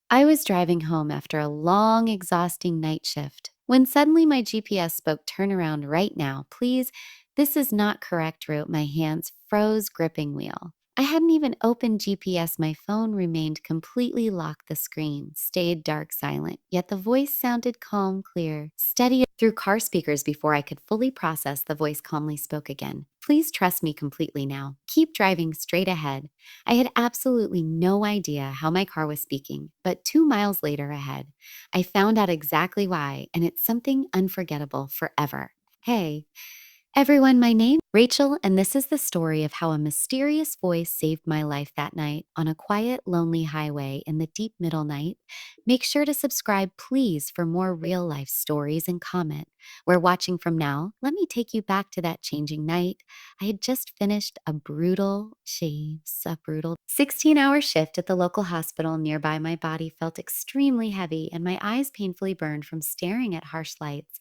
I was driving home after a long, exhausting night shift when suddenly my GPS spoke, "Turn around right now, please. This is not correct route." My hands froze, gripping wheel. I hadn't even opened GPS. My phone remained completely locked. The screen stayed dark, silent, yet the voice sounded calm, clear, steady through car speakers. Before I could fully process, the voice calmly spoke again. "Please trust me completely now. Keep driving straight ahead." I had absolutely no idea how my car was speaking, but 2 miles later ahead, I found out exactly why, and it's something unforgettable forever. Hey, everyone, my name is Rachel, and this is the story of how a mysterious voice saved my life that night on a quiet, lonely highway in the deep middle night. Make sure to subscribe, please, for more real life stories and comment. We're watching from now. Let me take you back to that changing night. I had just finished a brutal 16-hour shift at the local hospital nearby. My body felt extremely heavy, and my eyes painfully burned from staring at harsh lights.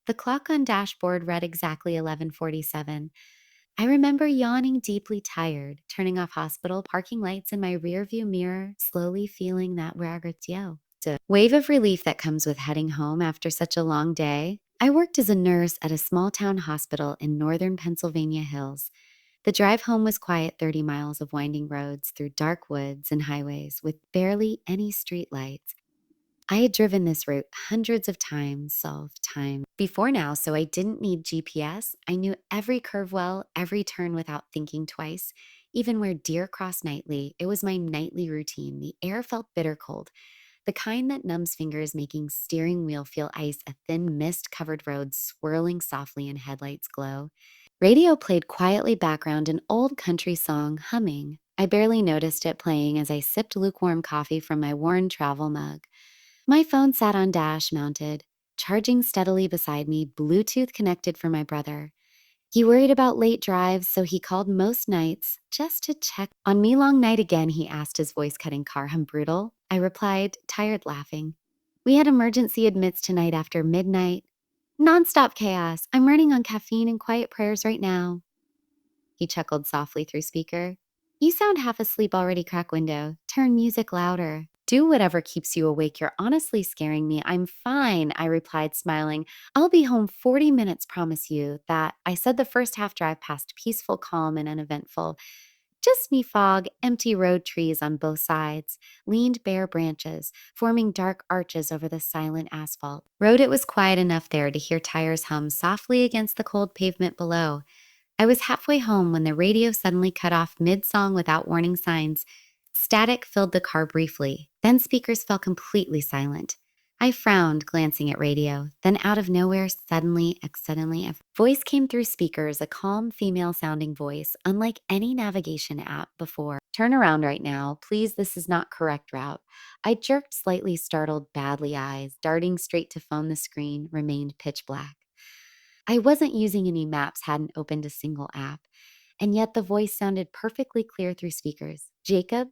The clock on dashboard read exactly 11:47. I remember yawning, deeply tired, turning off hospital parking lights in my rearview mirror, slowly feeling that the wave of relief that comes with heading home after such a long day. I worked as a nurse at a small town hospital in northern Pennsylvania hills. The drive home was quiet, 30 miles of winding roads through dark woods and highways with barely any street lights. I had driven this route hundreds of times, time before now, so I didn't need GPS. I knew every curve well, every turn without thinking twice. Even where deer crossed nightly, it was my nightly routine. The air felt bitter cold, the kind that numbs fingers, making steering wheel feel ice, a thin mist-covered road swirling softly in headlights glow. Radio played quietly background, an old country song humming. I barely noticed it playing as I sipped lukewarm coffee from my worn travel mug. My phone sat on dash mounted, charging steadily beside me, Bluetooth connected for my brother. He worried about late drives, so he called most nights just to check on me. Long night again, he asked, his voice cutting car hum brutal. I replied, tired, laughing. "We had emergency admits tonight after midnight. Nonstop chaos. I'm running on caffeine and quiet prayers right now." He chuckled softly through speaker. "You sound half asleep already. Crack window. Turn music louder. Do whatever keeps you awake. You're honestly scaring me." "I'm fine," I replied, smiling. "I'll be home 40 minutes, promise you that." I said the first half drive passed peaceful, calm, and uneventful. Just me, fog, empty road, trees on both sides, leaned bare branches, forming dark arches over the silent asphalt road. It was quiet enough there to hear tires hum softly against the cold pavement below. I was halfway home when the radio suddenly cut off mid-song without warning signs. Static filled the car briefly, then speakers fell completely silent. I frowned, glancing at radio. Then out of nowhere, suddenly, a voice came through speakers, a calm, female-sounding voice, unlike any navigation app before. "Turn around right now, please. This is not correct route." I jerked, slightly startled, badly, eyes darting straight to phone. The screen remained pitch black. I wasn't using any maps, hadn't opened a single app, and yet the voice sounded perfectly clear through speakers. "Jacob,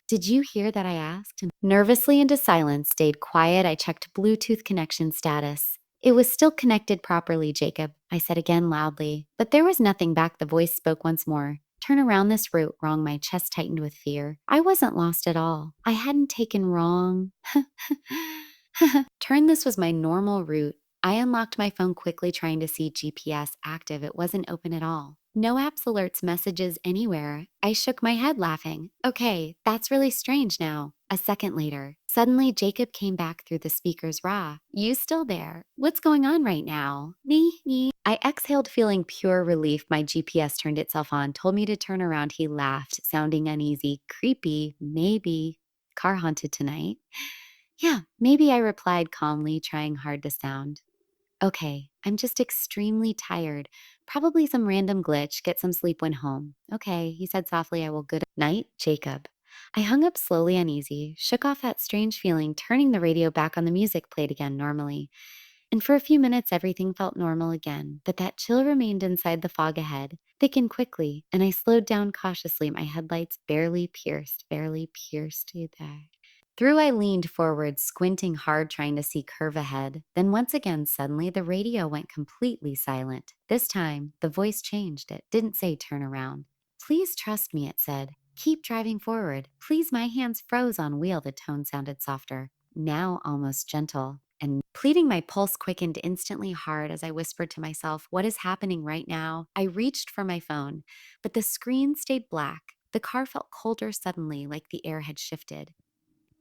did you hear that?" I asked. Nervously into silence, stayed quiet. I checked Bluetooth connection status. It was still connected properly. "Jacob," I said again loudly, but there was nothing back. The voice spoke once more. "Turn around this route." Wrong. My chest tightened with fear. I wasn't lost at all. I hadn't taken wrong. Turn. This was my normal route. I unlocked my phone quickly, trying to see GPS active. It wasn't open at all. No apps, alerts, messages anywhere. I shook my head, laughing. "Okay, that's really strange now." A second later, suddenly Jacob came back through the speakers. "Raw, you still there? What's going on right now?" Me. I exhaled, feeling pure relief. My GPS turned itself on, told me to turn around. He laughed, sounding uneasy. "Creepy, maybe. Car haunted tonight?" "Yeah, maybe," I replied calmly, trying hard to sound okay. "I'm just extremely tired. Probably some random glitch. Get some sleep when home." "Okay," he said softly. "I will. Good night, Jacob." I hung up slowly, uneasy, shook off that strange feeling, turning the radio back on. The music played again normally. And for a few minutes, everything felt normal again. But that chill remained inside. The fog ahead thickened quickly, and I slowed down cautiously. My headlights barely pierced there. Through, I leaned forward, squinting hard, trying to see curve ahead. Then once again, suddenly, the radio went completely silent. This time, the voice changed. It didn't say turn around. "Please trust me," it said. Keep driving forward. Please, my hands froze on wheel. The tone sounded softer, now almost gentle. And pleading, my pulse quickened instantly hard as I whispered to myself, what is happening right now? I reached for my phone, but the screen stayed black. The car felt colder suddenly, like the air had shifted.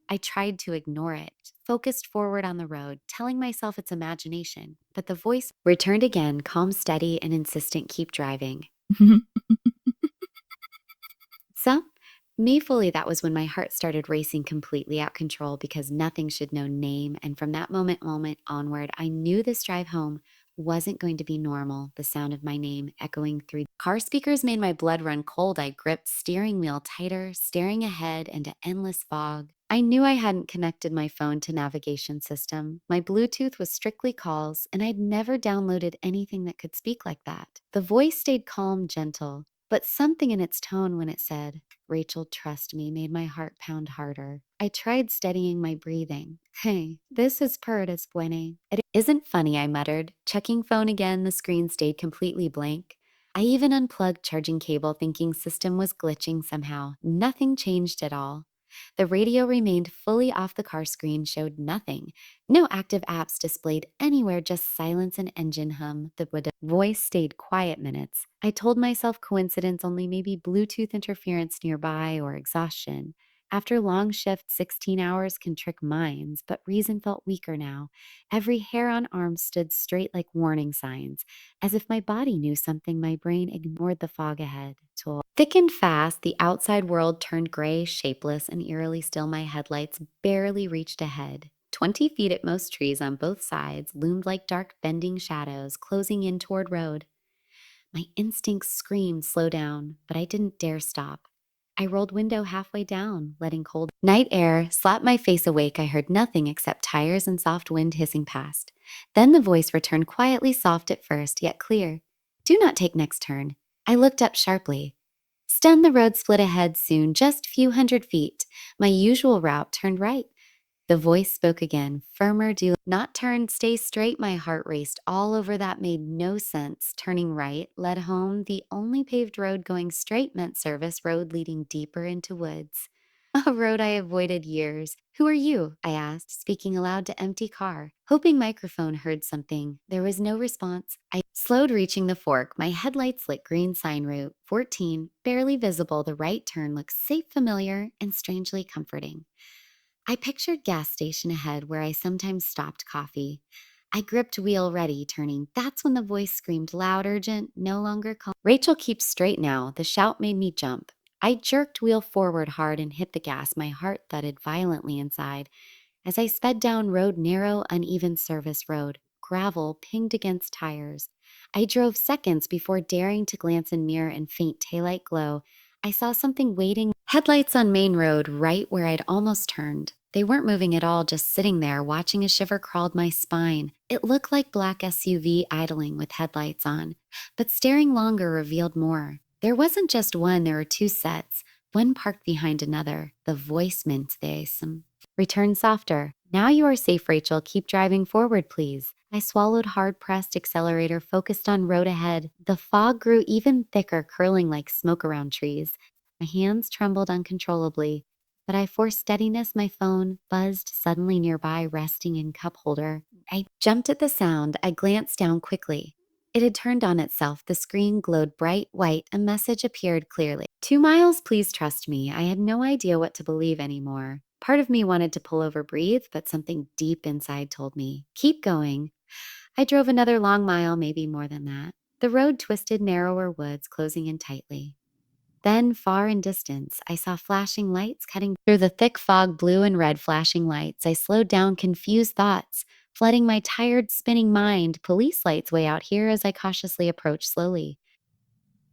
I tried to ignore it, focused forward on the road, telling myself it's imagination. But the voice returned again, calm, steady, and insistent, keep driving. So, mayfully, that was when my heart started racing completely out control because nothing should know name. And from that moment onward, I knew this drive home wasn't going to be normal. The sound of my name echoing through car speakers made my blood run cold. I gripped steering wheel tighter, staring ahead into endless fog. I knew I hadn't connected my phone to navigation system. My Bluetooth was strictly calls, and I'd never downloaded anything that could speak like that. The voice stayed calm, gentle, but something in its tone when it said, Rachel, trust me, made my heart pound harder. I tried steadying my breathing. Hey, this is Perdis Buene. It isn't funny, I muttered. Checking phone again, the screen stayed completely blank. I even unplugged charging cable, thinking system was glitching somehow. Nothing changed at all. The radio remained fully off. The car screen showed nothing. No active apps displayed anywhere, just silence and engine hum. The voice stayed quiet minutes. I told myself coincidence, only maybe Bluetooth interference nearby or exhaustion. After long shifts, 16 hours can trick minds, but reason felt weaker now. Every hair on arm stood straight like warning signs. As if my body knew something, my brain ignored the fog ahead. Thick and fast, the outside world turned gray, shapeless, and eerily still. My headlights barely reached ahead. 20 feet at most, trees on both sides loomed like dark bending shadows, closing in toward road. My instincts screamed, slow down, but I didn't dare stop. I rolled window halfway down, letting cold night air slap my face awake. I heard nothing except tires and soft wind hissing past. Then the voice returned, quietly soft at first, yet clear. Do not take next turn. I looked up sharply. Stun, the road split ahead soon, just few hundred feet. My usual route turned right. The voice spoke again, firmer, do not turn, stay straight. My heart raced all over. That made no sense. Turning right led home. The only paved road going straight meant service road leading deeper into woods. A road I avoided years. Who are you? I asked, speaking aloud to empty car. Hoping microphone heard something. There was no response. I slowed, reaching the fork. My headlights lit green, sign route 14, barely visible. The right turn looked safe, familiar, and strangely comforting. I pictured gas station ahead where I sometimes stopped coffee. I gripped wheel ready, turning. That's when the voice screamed loud, urgent, no longer calm. Rachel, keep straight now. The shout made me jump. I jerked wheel forward hard and hit the gas. My heart thudded violently inside. As I sped down road, narrow, uneven service road, gravel pinged against tires. I drove seconds before daring to glance in mirror and faint taillight glow. I saw something waiting. Headlights on main road, right where I'd almost turned. They weren't moving at all, just sitting there. Watching, a shiver crawled my spine. It looked like black SUV idling with headlights on, but staring longer revealed more. There wasn't just one, there were two sets, one parked behind another. The voice meant this. Return softer. Now you are safe, Rachel. Keep driving forward, please. I swallowed, hard-pressed, accelerator, focused on road ahead. The fog grew even thicker, curling like smoke around trees. My hands trembled uncontrollably, but I forced steadiness. My phone buzzed suddenly nearby, resting in cup holder. I jumped at the sound. I glanced down quickly. It had turned on itself. The screen glowed bright white. A message appeared clearly. 2 miles, please trust me. I had no idea what to believe anymore. Part of me wanted to pull over, breathe, but something deep inside told me, keep going. I drove another long mile, maybe more than that. The road twisted, narrower woods closing in tightly. Then, far in distance, I saw flashing lights cutting through the thick fog, blue and red flashing lights. I slowed down, confused thoughts flooding my tired, spinning mind. Police lights way out here. As I cautiously approached slowly,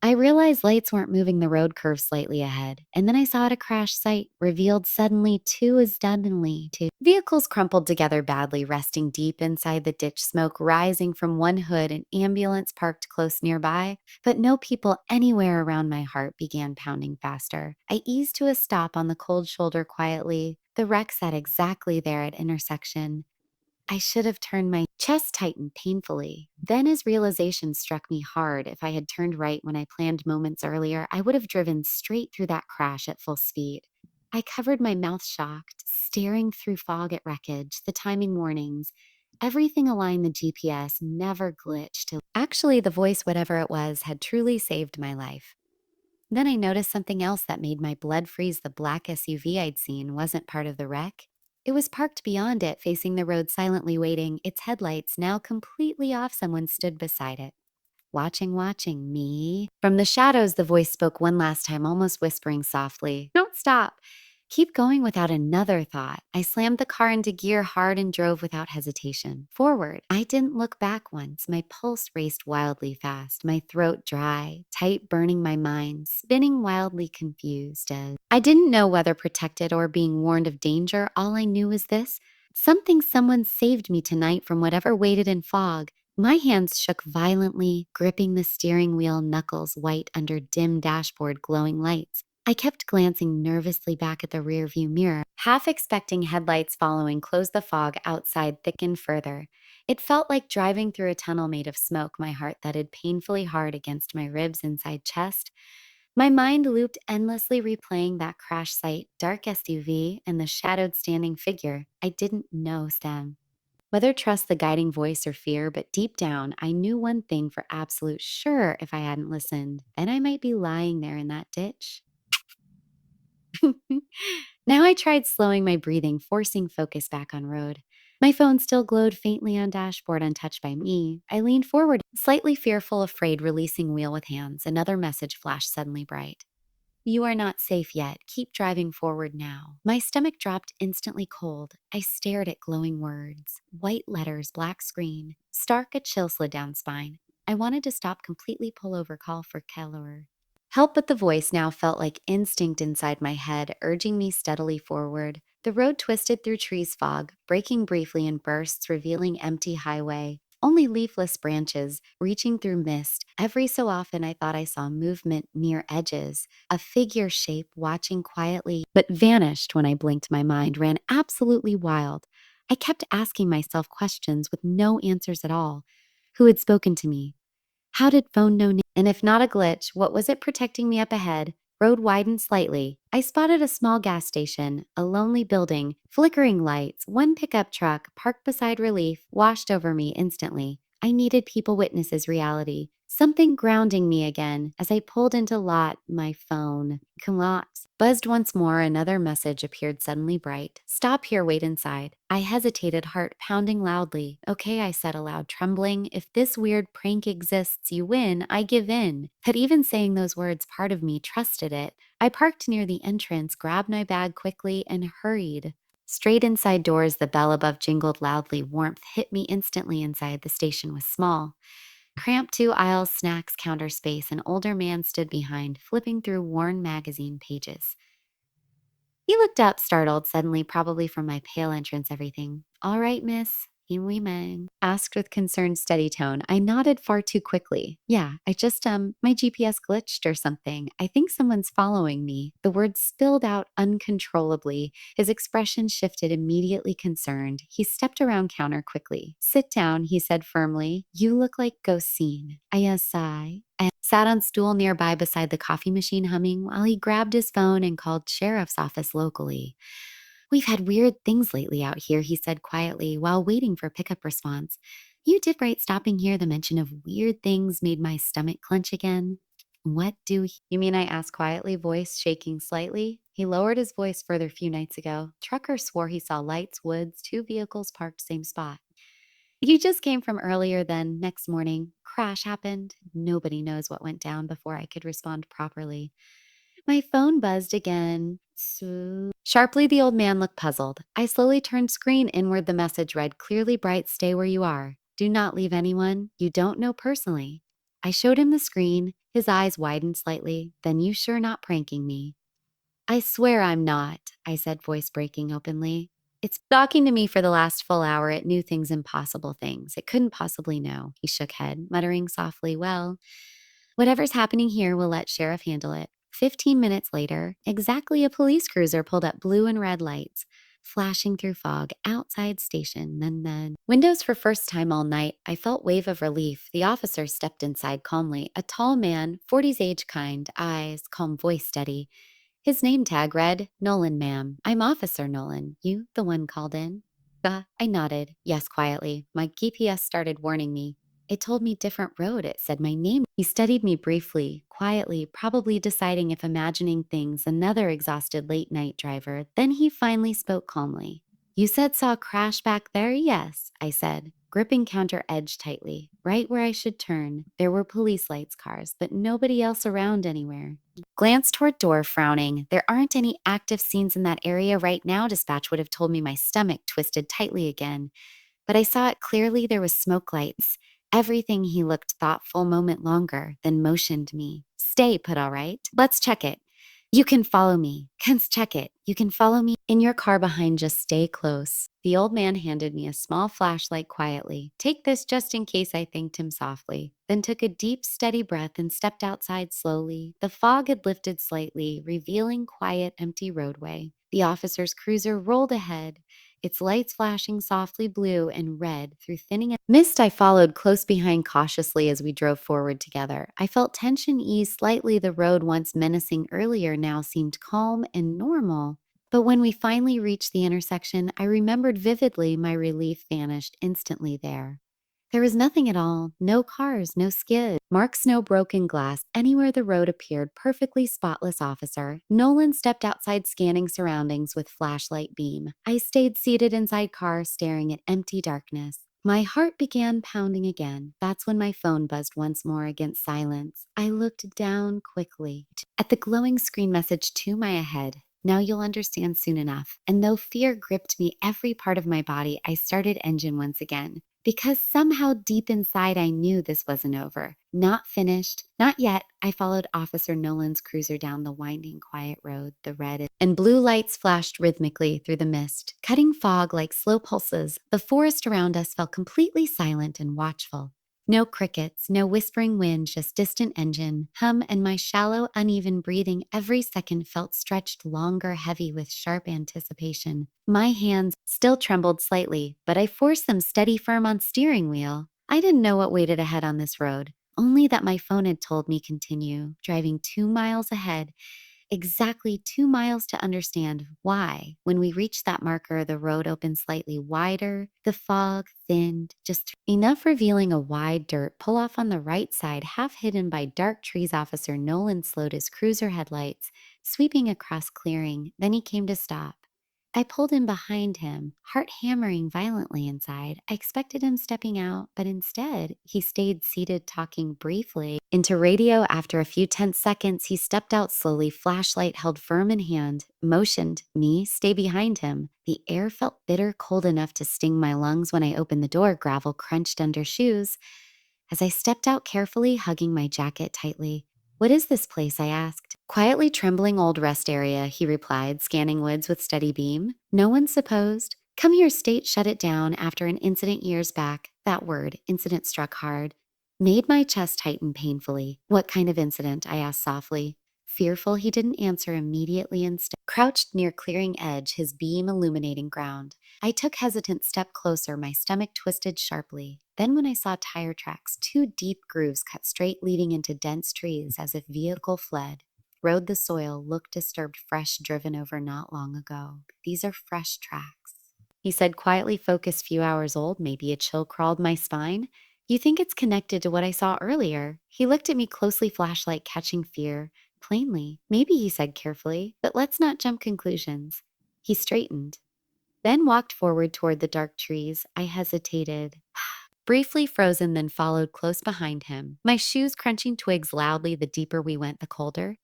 I realized lights weren't moving. The road curved slightly ahead, and then I saw at a crash site, revealed suddenly too as suddenly too. Vehicles crumpled together badly, resting deep inside the ditch, smoke rising from one hood, an ambulance parked close nearby, but no people anywhere around. My heart began pounding faster. I eased to a stop on the cold shoulder quietly. The wreck sat exactly there at intersection. I should have turned. My chest tightened painfully. Then, as realization struck me hard, if I had turned right when I planned moments earlier, I would have driven straight through that crash at full speed. I covered my mouth shocked, staring through fog at wreckage, the timing warnings. Everything aligned. The GPS never glitched. Actually, the voice, whatever it was, had truly saved my life. Then I noticed something else that made my blood freeze. The black SUV I'd seen wasn't part of the wreck. It was parked beyond it, facing the road, silently waiting, its headlights now completely off. Someone stood beside it. Watching me. From the shadows, the voice spoke one last time, almost whispering softly, "Don't stop. Keep going." Without another thought, I slammed the car into gear hard and drove without hesitation. Forward. I didn't look back once. My pulse raced wildly fast, my throat dry, tight, burning, my mind spinning, wildly confused. As I didn't know whether protected or being warned of danger. All I knew was this: someone saved me tonight from whatever waited in fog. My hands shook violently, gripping the steering wheel, knuckles white under dim dashboard glowing lights. I kept glancing nervously back at the rearview mirror, half expecting headlights following. Close. The fog outside thickened further. It felt like driving through a tunnel made of smoke. My heart thudded painfully hard against my ribs, inside chest. My mind looped endlessly, replaying that crash site, dark SUV, and the shadowed standing figure. I didn't know Sam. Whether trust the guiding voice or fear, but deep down, I knew one thing for absolute sure: if I hadn't listened, then I might be lying there in that ditch. Now I tried slowing my breathing, forcing focus back on road. My phone still glowed faintly on dashboard, untouched by me. I leaned forward, slightly fearful, afraid, releasing wheel with hands. Another message flashed suddenly bright. "You are not safe yet. Keep driving forward now." My stomach dropped, instantly cold. I stared at glowing words. White letters, black screen. Stark, a chill slid down spine. I wanted to stop completely, pull over, call for Keller. Help, but the voice now felt like instinct inside my head, urging me steadily forward. The road twisted through trees, fog, breaking briefly in bursts, revealing empty highway. Only leafless branches reaching through mist. Every so often I thought I saw movement near edges, a figure shape watching quietly, but vanished when I blinked. My mind ran absolutely wild. I kept asking myself questions with no answers at all. Who had spoken to me? How did phone know? And if not a glitch, what was it protecting me up ahead? Road widened slightly. I spotted a small gas station, a lonely building, flickering lights. One pickup truck parked beside relief washed over me instantly. I needed people witnesses reality, something grounding me again. As I pulled into lot, my phone collapsed. Buzzed once more, another message appeared suddenly bright. "Stop here, wait inside." I hesitated, heart pounding loudly. "Okay," I said aloud, trembling. "If this weird prank exists, you win, I give in." But even saying those words, part of me trusted it. I parked near the entrance, grabbed my bag quickly, and hurried. Straight inside doors, the bell above jingled loudly. Warmth hit me instantly inside. The station was small. Cramped, two aisles, snacks, counter space. An older man stood behind, flipping through worn magazine pages. He looked up, startled, suddenly, probably from my pale entrance. "Everything all right, miss?" He man asked with concerned, steady tone. I nodded far too quickly. "Yeah, I just, my GPS glitched or something. I think someone's following me." The words spilled out uncontrollably. His expression shifted, immediately concerned. He stepped around counter quickly. "Sit down," he said firmly. "You look like ghost scene." I sigh. I sat on stool nearby beside the coffee machine, humming, while he grabbed his phone and called sheriff's office locally. "We've had weird things lately out here," he said quietly while waiting for pickup response. "You did right stopping here." The mention of weird things made my stomach clench again. "What do you mean?" I asked quietly, voice shaking slightly. He lowered his voice further. "Few nights ago, trucker swore he saw lights, woods, two vehicles parked same spot. You just came from earlier, then next morning, crash happened. Nobody knows what went down." Before I could respond properly, my phone buzzed again. Sharply, the old man looked puzzled. I slowly turned screen inward. The message read clearly bright: "Stay where you are. Do not leave anyone you don't know personally." I showed him the screen. His eyes widened slightly. "Then you sure not pranking me?" "I swear I'm not," I said, voice breaking openly. "It's talking to me for the last full hour. It knew things, impossible things. It couldn't possibly know." He shook head, muttering softly, "Well, whatever's happening here, we'll let sheriff handle it." 15 minutes later, exactly, a police cruiser pulled up, blue and red lights. flashing through fog outside station. Then windows for first time all night. I felt wave of relief. The officer stepped inside calmly. A tall man, 40s age, kind, eyes, calm voice steady. His name tag read, Nolan, ma'am. I'm Officer Nolan. You the one called in? I nodded. Yes, quietly. My GPS started warning me. It told me different road. It said my name. He studied me briefly, quietly, probably deciding if imagining things, another exhausted late night driver. Then he finally spoke calmly. You said saw a crash back there? Yes, I said, gripping counter edge tightly. Right where I should turn. There were police lights, cars, but nobody else around anywhere. Glanced toward door, frowning. There aren't any active scenes in that area right now, dispatch would have told me. My stomach twisted tightly again. But I saw it clearly. There was smoke lights. Everything. He looked thoughtful moment longer, then motioned me. Stay put, all right? Let's check it. You can follow me. Let's check it. You can follow me in your car behind. Just stay close. The old man handed me a small flashlight quietly. Take this just in case, I thanked him softly, then took a deep, steady breath and stepped outside slowly. The fog had lifted slightly, revealing quiet, empty roadway. The officer's cruiser rolled ahead, its lights flashing softly blue and red through thinning mist. I followed close behind cautiously as we drove forward together. I felt tension ease slightly. The road, once menacing earlier, now seemed calm and normal. But when we finally reached the intersection, I remembered vividly. My relief vanished instantly there. There was nothing at all, no cars, no skid, marks, no broken glass. Anywhere the road appeared perfectly spotless. Officer Nolan stepped outside, scanning surroundings with flashlight beam. I stayed seated inside car, staring at empty darkness. My heart began pounding again. That's when my phone buzzed once more against silence. I looked down quickly at the glowing screen message to my ahead. Now you'll understand soon enough. And though fear gripped me, every part of my body, I started engine once again. Because somehow deep inside I knew this wasn't over. Not finished. Not yet. I followed Officer Nolan's cruiser down the winding, quiet road. The red and blue lights flashed rhythmically through the mist, cutting fog like slow pulses. The forest around us felt completely silent and watchful. No crickets, no whispering wind, just distant engine, hum, and my shallow, uneven breathing every second felt stretched longer, heavy with sharp anticipation. My hands still trembled slightly, but I forced them steady, firm on steering wheel. I didn't know what waited ahead on this road, only that my phone had told me continue, driving 2 miles ahead. Exactly 2 miles to understand why. When we reached that marker, the road opened slightly wider, the fog thinned, just enough revealing a wide dirt pull off on the right side, half hidden by dark trees. Officer Nolan slowed his cruiser headlights, sweeping across clearing. Then he came to stop. I pulled in behind him, heart hammering violently inside. I expected him stepping out, but instead, he stayed seated, talking briefly into radio. After a few tense seconds, he stepped out slowly, flashlight held firm in hand, motioned me stay behind him. The air felt bitter cold enough to sting my lungs. When I opened the door, gravel crunched under shoes. As I stepped out carefully, hugging my jacket tightly. What is this place? I asked. Quietly trembling old rest area, he replied, scanning woods with steady beam. No one supposed. Come here, state shut it down after an incident years back. That word, incident, struck hard. Made my chest tighten painfully. What kind of incident? I asked softly. Fearful he didn't answer immediately, instead crouched near clearing edge, his beam illuminating ground. I took hesitant step closer, my stomach twisted sharply. Then when I saw tire tracks, two deep grooves cut straight leading into dense trees as if vehicle fled. Rode the soil, looked disturbed, fresh, driven over not long ago. These are fresh tracks. He said quietly, focused, few hours old. Maybe a chill crawled my spine. You think it's connected to what I saw earlier? He looked at me closely, flashlight catching fear. Plainly. Maybe, he said carefully, but let's not jump conclusions. He straightened, then walked forward toward the dark trees. I hesitated. Briefly frozen, then followed close behind him, my shoes crunching twigs loudly. The deeper we went, the colder.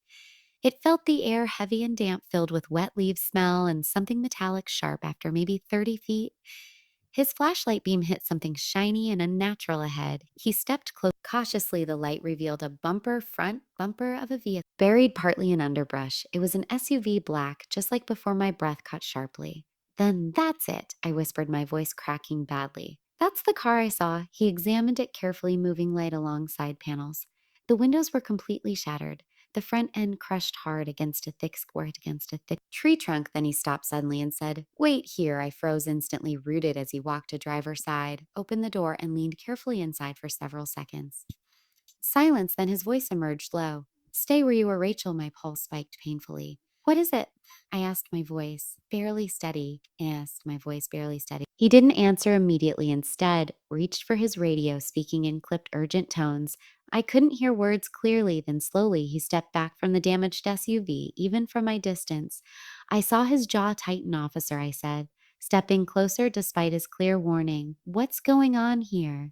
It felt the air heavy and damp, filled with wet leaves smell and something metallic sharp. After maybe 30 feet, his flashlight beam hit something shiny and unnatural ahead. He stepped close. Cautiously, the light revealed a front bumper of a vehicle, buried partly in underbrush. It was an SUV, black, just like before. My breath caught sharply. Then that's it, I whispered, my voice cracking badly. That's the car I saw. He examined it carefully, moving light along side panels. The windows were completely shattered. The front end crushed hard against a thick tree trunk. Then he stopped suddenly and said, "Wait here." I froze, instantly rooted, as he walked to driver's side, opened the door, and leaned carefully inside for several seconds. Silence, then his voice emerged low. "Stay where you were, Rachel." My pulse spiked painfully. "What is it?" I asked, my voice barely steady. He didn't answer immediately, instead, reached for his radio, speaking in clipped, urgent tones. I couldn't hear words clearly. Then slowly he stepped back from the damaged SUV, even from my distance. "I saw his jaw tighten, officer," I said, stepping closer despite his clear warning. "What's going on here?"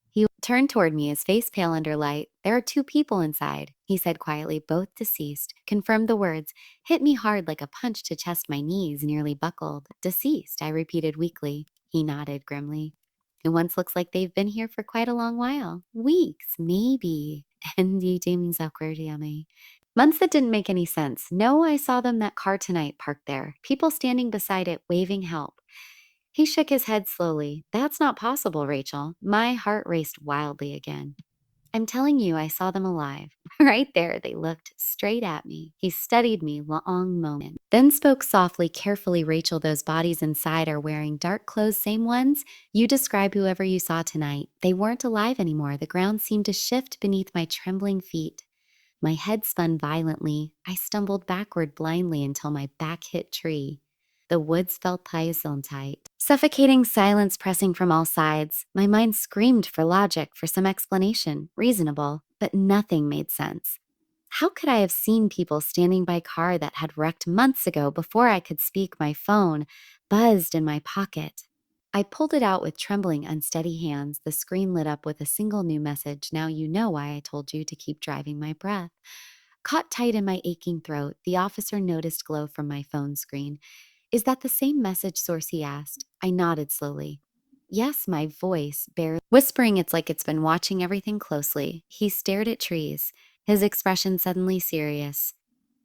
He turned toward me, his face pale under light. "There are two people inside," he said quietly, "both deceased." Confirmed the words. Hit me hard like a punch to chest, my knees nearly buckled. "Deceased," I repeated weakly. He nodded grimly. "It once looks like they've been here for quite a long while. Weeks, maybe." And you deeming me. Months that didn't make any sense. "No, I saw them that car tonight parked there. People standing beside it waving help." He shook his head slowly. "That's not possible, Rachel." My heart raced wildly again. "I'm telling you, I saw them alive." Right there, they looked straight at me. He studied me long moment, then spoke softly, carefully. "Rachel, those bodies inside are wearing dark clothes, same ones you describe whoever you saw tonight. They weren't alive anymore." The ground seemed to shift beneath my trembling feet. My head spun violently. I stumbled backward blindly until my back hit tree. The woods felt tight. Suffocating silence pressing from all sides. My mind screamed for logic, for some explanation, reasonable, but nothing made sense. How could I have seen people standing by car that had wrecked months ago before I could speak? My phone buzzed in my pocket. I pulled it out with trembling, unsteady hands. The screen lit up with a single new message. "Now you know why I told you to keep driving." My breath caught tight in my aching throat. The officer noticed glow from my phone screen. "Is that the same message source?" he asked. I nodded slowly. "Yes," my voice barely whispering. "It's like it's been watching everything closely." He stared at trees, his expression suddenly serious.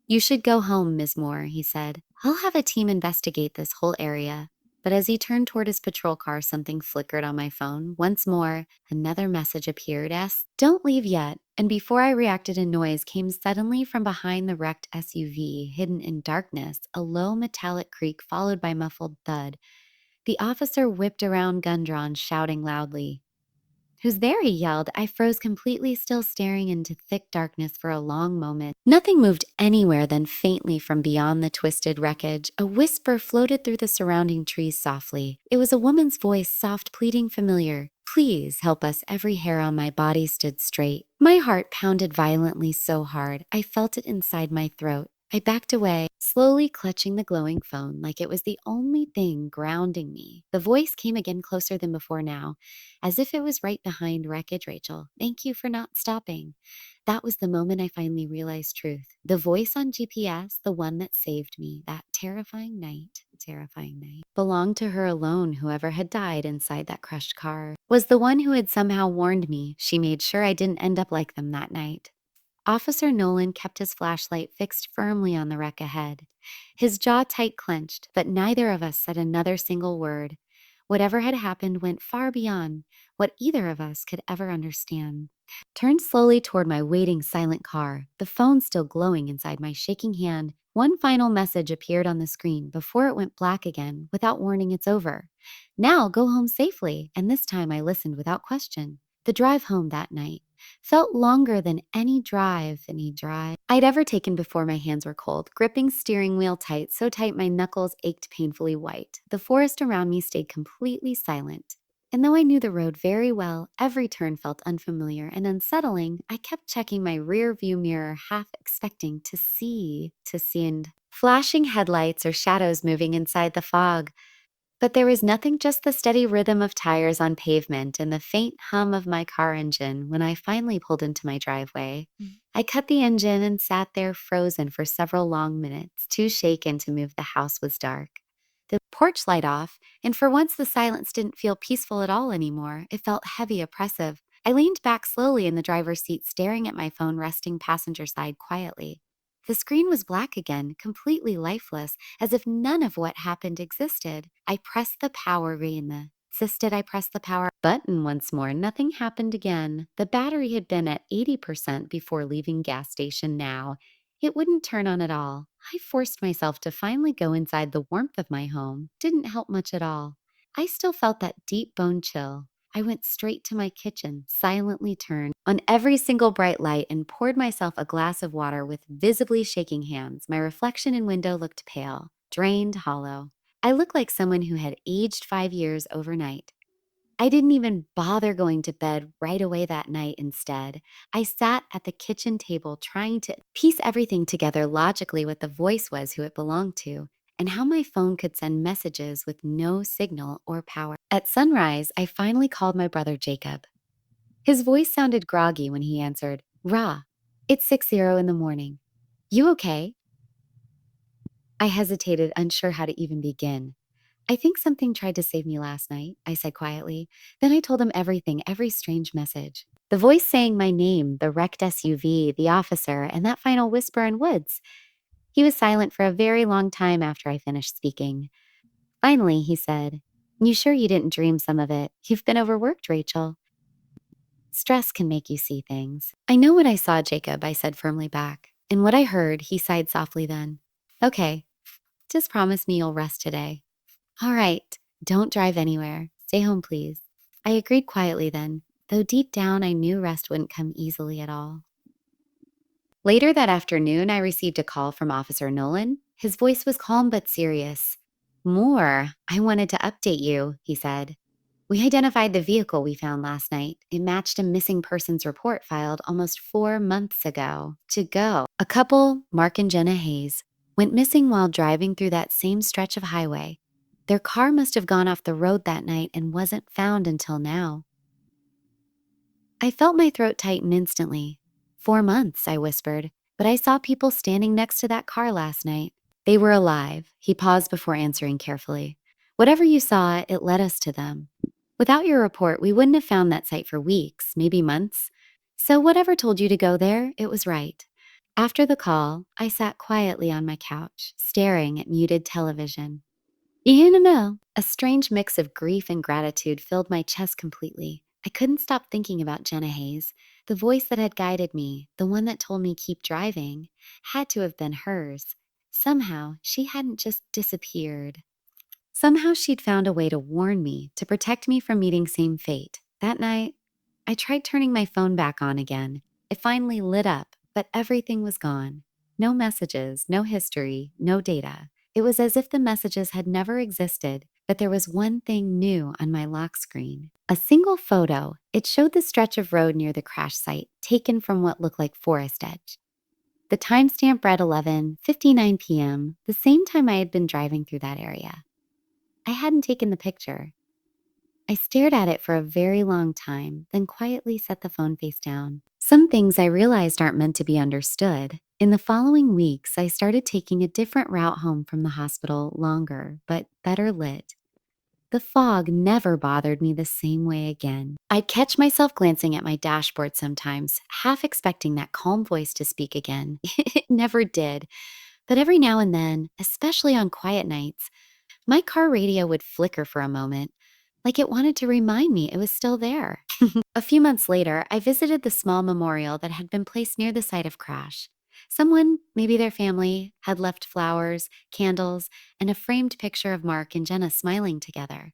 "You should go home, Ms. Moore," he said. "I'll have a team investigate this whole area." But as he turned toward his patrol car, something flickered on my phone. Once more, another message appeared. "Don't leave yet." And before I reacted, a noise came suddenly from behind the wrecked SUV, hidden in darkness, a low metallic creak followed by muffled thud. The officer whipped around, gun drawn, shouting loudly. "Who's there?" he yelled. I froze completely still, staring into thick darkness for a long moment. Nothing moved anywhere. Then faintly from beyond the twisted wreckage, a whisper floated through the surrounding trees softly. It was a woman's voice, soft, pleading, familiar. "Please help us." Every hair on my body stood straight. My heart pounded violently, so hard I felt it inside my throat. I backed away, slowly clutching the glowing phone like it was the only thing grounding me. The voice came again, closer than before now, as if it was right behind wreckage. "Rachel, thank you for not stopping." That was the moment I finally realized truth. The voice on GPS, the one that saved me that terrifying night, belonged to her alone. Whoever had died inside that crushed car was the one who had somehow warned me. She made sure I didn't end up like them that night. Officer Nolan kept his flashlight fixed firmly on the wreck ahead, his jaw tight clenched, but neither of us said another single word. Whatever had happened went far beyond what either of us could ever understand. Turned slowly toward my waiting silent car, the phone still glowing inside my shaking hand. One final message appeared on the screen before it went black again. "Without warning, it's over. Now go home safely." And this time I listened without question. The drive home that night felt longer than any drive I'd ever taken before. My hands were cold, gripping steering wheel tight, so tight my knuckles ached painfully white. The forest around me stayed completely silent. And though I knew the road very well, every turn felt unfamiliar and unsettling. I kept checking my rear view mirror, half expecting to see and flashing headlights or shadows moving inside the fog. But there was nothing, just the steady rhythm of tires on pavement and the faint hum of my car engine. When I finally pulled into my driveway, I cut the engine and sat there frozen for several long minutes, too shaken to move. The house was dark, the porch light off, and for once the silence didn't feel peaceful at all anymore. It felt heavy, oppressive. I leaned back slowly in the driver's seat, staring at my phone resting passenger side quietly. The screen was black again, completely lifeless, as if none of what happened existed. I pressed the power key Insisted I press the power button once more. Nothing happened again. The battery had been at 80% before leaving gas station now. It wouldn't turn on at all. I forced myself to finally go inside the warmth of my home. Didn't help much at all. I still felt that deep bone chill. I went straight to my kitchen, silently turned on every single bright light, and poured myself a glass of water with visibly shaking hands. My reflection in window looked pale, drained, hollow. I looked like someone who had aged 5 years overnight. I didn't even bother going to bed right away that night instead. I sat at the kitchen table trying to piece everything together logically what the voice was who it belonged to, and how my phone could send messages with no signal or power. At sunrise, I finally called my brother Jacob. His voice sounded groggy when he answered, "Ra, it's 6:00 in the morning. You okay?" I hesitated, unsure how to even begin. "I think something tried to save me last night," I said quietly. Then I told him everything, every strange message. The voice saying my name, the wrecked SUV, the officer, and that final whisper in woods. He was silent for a very long time after I finished speaking. Finally, he said, "You sure you didn't dream some of it? You've been overworked, Rachel. Stress can make you see things." "I know what I saw, Jacob," I said firmly back. "And what I heard," he sighed softly then. "Okay, just promise me you'll rest today." "All right, don't drive anywhere. Stay home, please." I agreed quietly then, though deep down I knew rest wouldn't come easily at all. Later that afternoon, I received a call from Officer Nolan. His voice was calm but serious. "More, I wanted to update you," he said. "We identified the vehicle we found last night. It matched a missing persons report filed almost 4 months ago. A couple, Mark and Jenna Hayes, went missing while driving through that same stretch of highway. Their car must have gone off the road that night and wasn't found until now." I felt my throat tighten instantly. "4 months," I whispered, "but I saw people standing next to that car last night. They were alive." He paused before answering carefully. "Whatever you saw, it led us to them. Without your report, we wouldn't have found that site for weeks, maybe months. So whatever told you to go there, it was right." After the call, I sat quietly on my couch, staring at muted television. You know, a strange mix of grief and gratitude filled my chest completely. I couldn't stop thinking about Jenna Hayes. The voice that had guided me, the one that told me keep driving, had to have been hers. Somehow, she hadn't just disappeared. Somehow she'd found a way to warn me, to protect me from meeting same fate. That night, I tried turning my phone back on again. It finally lit up, but everything was gone. No messages, no history, no data. It was as if the messages had never existed, but there was one thing new on my lock screen. A single photo. It showed the stretch of road near the crash site, taken from what looked like forest edge. The timestamp read 11:59 p.m., the same time I had been driving through that area. I hadn't taken the picture. I stared at it for a very long time, then quietly set the phone face down. Some things I realized aren't meant to be understood. In the following weeks, I started taking a different route home from the hospital, longer, but better lit. The fog never bothered me the same way again. I'd catch myself glancing at my dashboard sometimes, half expecting that calm voice to speak again. It never did. But every now and then, especially on quiet nights, my car radio would flicker for a moment, like it wanted to remind me it was still there. A few months later, I visited the small memorial that had been placed near the site of crash. Someone, maybe their family, had left flowers, candles, and a framed picture of Mark and Jenna smiling together.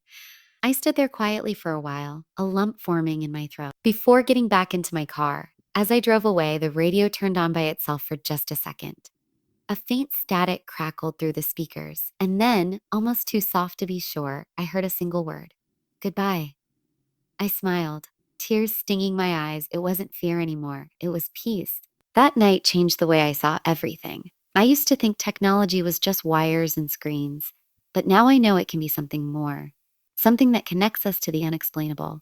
I stood there quietly for a while, a lump forming in my throat, before getting back into my car. As I drove away, the radio turned on by itself for just a second. A faint static crackled through the speakers, and then, almost too soft to be sure, I heard a single word. "Goodbye." I smiled, tears stinging my eyes. It wasn't fear anymore. It was peace. That night changed the way I saw everything. I used to think technology was just wires and screens, but now I know it can be something more, something that connects us to the unexplainable.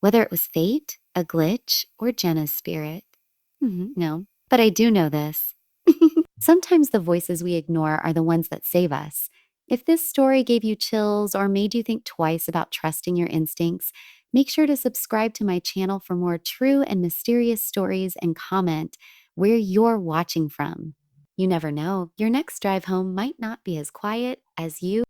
Whether it was fate, a glitch, or Jenna's spirit. No, but I do know this. Sometimes the voices we ignore are the ones that save us. If this story gave you chills or made you think twice about trusting your instincts, make sure to subscribe to my channel for more true and mysterious stories and comment where you're watching from. You never know, your next drive home might not be as quiet as you